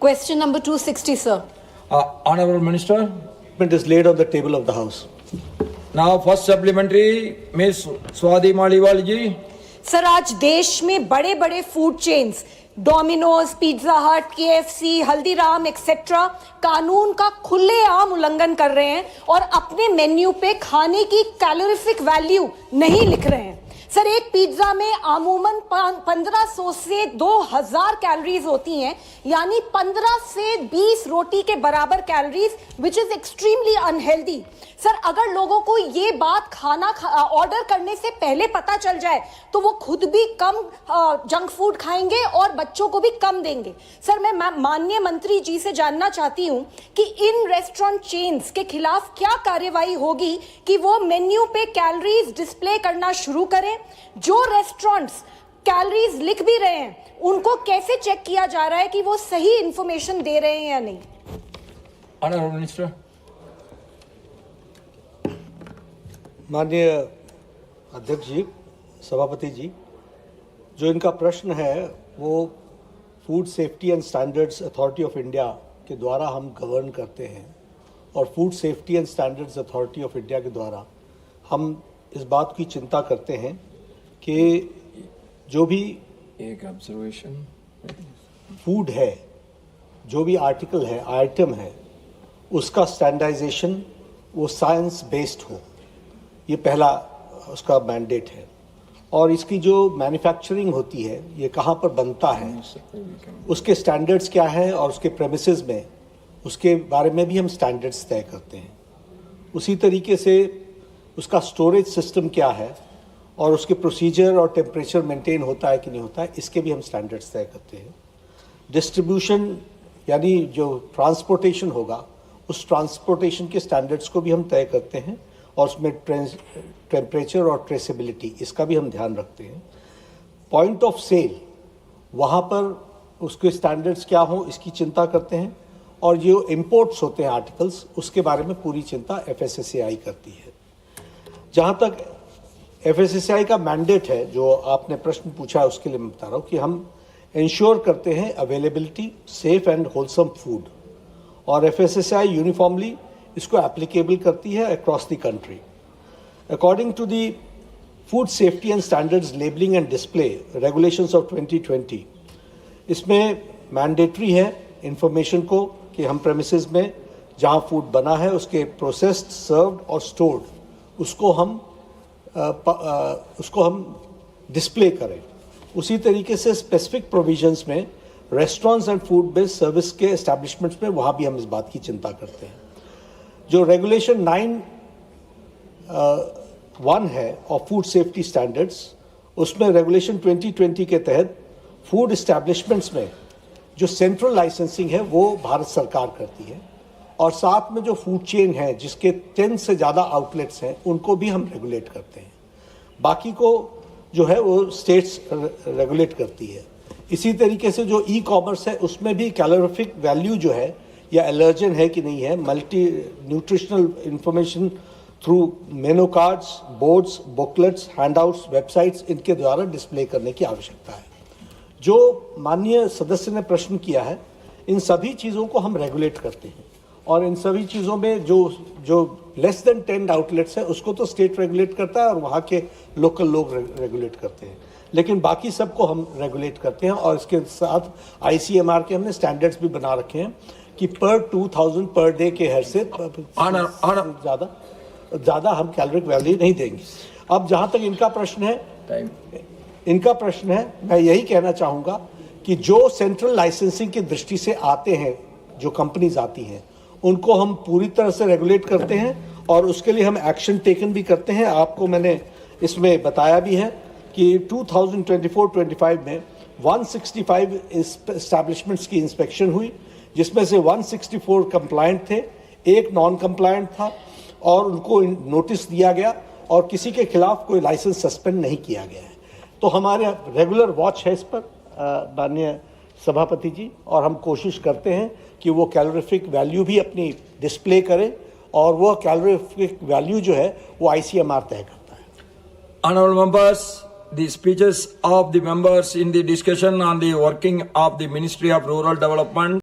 Question number 260, sir. Honorable Minister. It is laid on the table of the House. Now first supplementary, Ms. Swati Maliwal ji. Sir, आज देश में बड़े बड़े food chains Domino's, pizza हट, KFC, Haldiram etcetera कानून का खुलेआम उल्लंघन कर रहे हैं और अपने मेन्यू पे खाने की कैलोरीफिक वैल्यू नहीं लिख रहे हैं। सर, एक पिज्जा में अमूमन 1500 से 2000 कैलोरीज होती हैं, यानी 15 से 20 रोटी के बराबर calories, which is extremely unhealthy. Sir, अगर लोगों को ये बात खाना ऑर्डर करने से पहले पता चल जाए तो वो खुद भी कम जंक फूड खाएंगे और बच्चों को भी कम देंगे। सर, मैं माननीय मंत्री जी से जानना चाहती हूं कि इन रेस्टोरेंट चेन्स के खिलाफ क्या कार्यवाही होगी कि वो मेन्यू पे कैलोरीज डिस्प्ले करना शुरू करें। जो रेस्टोरेंट्स कैलोरीज लिख भी रहे हैं उनको कैसे चेक किया जा रहा है कि वो सही इंफॉर्मेशन दे रहे हैं या नहीं। Honorable Minister. माननीय अध्यक्ष जी, सभापति जी, जो इनका प्रश्न है वो food safety and standards authority of India के द्वारा हम गवर्न करते हैं और food safety and standards authority of India के द्वारा हम इस बात की चिंता करते हैं कि जो भी एक ऑब्जर्वेशन फूड है, जो भी आर्टिकल है, आइटम है, उसका स्टैंडर्डाइजेशन वो साइंस बेस्ड हो। ये पहला उसका मैंडेट है। और इसकी जो मैन्युफैक्चरिंग होती है, ये कहाँ पर बनता है, उसके स्टैंडर्ड्स क्या है और उसके प्रेमिसेस में उसके बारे में भी हम स्टैंडर्ड्स तय करते हैं। उसी तरीके से उसका स्टोरेज सिस्टम क्या है और उसके प्रोसीजर और टेम्परेचर मेंटेन होता है कि नहीं होता है, इसके भी हम स्टैंडर्ड्स तय करते हैं। डिस्ट्रीब्यूशन यानी जो ट्रांसपोर्टेशन होगा, उस ट्रांसपोर्टेशन के स्टैंडर्ड्स को भी हम तय करते हैं और उसमें टेम्परेचर और ट्रेसेबिलिटी, इसका भी हम ध्यान रखते हैं। पॉइंट ऑफ सेल, वहाँ पर उसके स्टैंडर्ड्स क्या हों, इसकी चिंता करते हैं। और जो इम्पोर्ट्स होते हैं आर्टिकल्स, उसके बारे में पूरी चिंता FSSAI करती है। जहाँ तक FSSAI का मैंडेट है, जो आपने प्रश्न पूछा है, उसके लिए मैं बता रहा हूँ कि हम इंश्योर करते हैं availability, safe and wholesome food, और FSSAI यूनिफॉर्मली इसको एप्लीकेबल करती है across the country. According to the food safety and standards labelling and display regulations of 2020, इसमें मैंडेटरी है इंफॉर्मेशन को कि हम प्रेमिसेस में जहाँ फूड बना है उसके प्रोसेस्ड, सर्व्ड और स्टोर्ड उसको हम डिस्प्ले करें। उसी तरीके से स्पेसिफिक प्रोविजंस में restaurants and food based service के एस्टैब्लिशमेंट्स में वहाँ भी हम इस बात की चिंता करते हैं। जो रेगुलेशन 9(1) है और फूड सेफ्टी स्टैंडर्ड्स, उसमें रेगुलेशन 2020 के तहत फूड एस्टैब्लिशमेंट्स में जो सेंट्रल लाइसेंसिंग है वो भारत सरकार करती है, और साथ में जो फूड चेन है जिसके 10 से ज़्यादा आउटलेट्स हैं उनको भी हम रेगुलेट करते हैं। बाकी को जो है वो स्टेट्स रेगुलेट करती है। इसी तरीके से जो ई-कॉमर्स है उसमें भी कैलोरीफिक वैल्यू जो है या एलर्जन है कि नहीं है, मल्टी न्यूट्रिशनल इंफॉर्मेशन थ्रू मेनू cards, boards, booklets, handouts, websites, इनके द्वारा डिस्प्ले करने की आवश्यकता है। जो माननीय सदस्य ने प्रश्न किया है, इन सभी चीज़ों को हम रेगुलेट करते हैं और इन सभी चीज़ों में जो लेस देन 10 आउटलेट्स है उसको तो स्टेट रेगुलेट करता है और वहाँ के लोकल लोग रेगुलेट करते हैं, लेकिन बाकी सबको हम रेगुलेट करते हैं। और इसके साथ ICMR के हमने स्टैंडर्ड्स भी बना रखे हैं कि पर 2000 पर डे के हर से ज़्यादा हम कैलोरिक वैल्यू नहीं देंगे। अब जहाँ तक इनका प्रश्न है, मैं यही कहना चाहूँगा कि जो सेंट्रल लाइसेंसिंग की दृष्टि से आते हैं, जो कंपनीज आती हैं, उनको हम पूरी तरह से रेगुलेट करते हैं और उसके लिए हम एक्शन टेकन भी करते हैं। आपको मैंने इसमें बताया भी है कि 2024-25 में 165 एस्टैब्लिशमेंट्स की इंस्पेक्शन हुई, जिसमें से 164 कंप्लायंट थे, एक नॉन कंप्लायंट था और उनको नोटिस दिया गया और किसी के खिलाफ कोई लाइसेंस सस्पेंड नहीं किया गया है। तो हमारे रेगुलर वॉच है इस पर माननीय सभापति जी, और हम कोशिश करते हैं कि वो कैलोरीफिक वैल्यू भी अपनी डिस्प्ले करें और वो कैलोरीफिक वैल्यू जो है वो ICMR तय करता है। Honorable members, the speeches of the members in the discussion on the working of the Ministry of Rural Development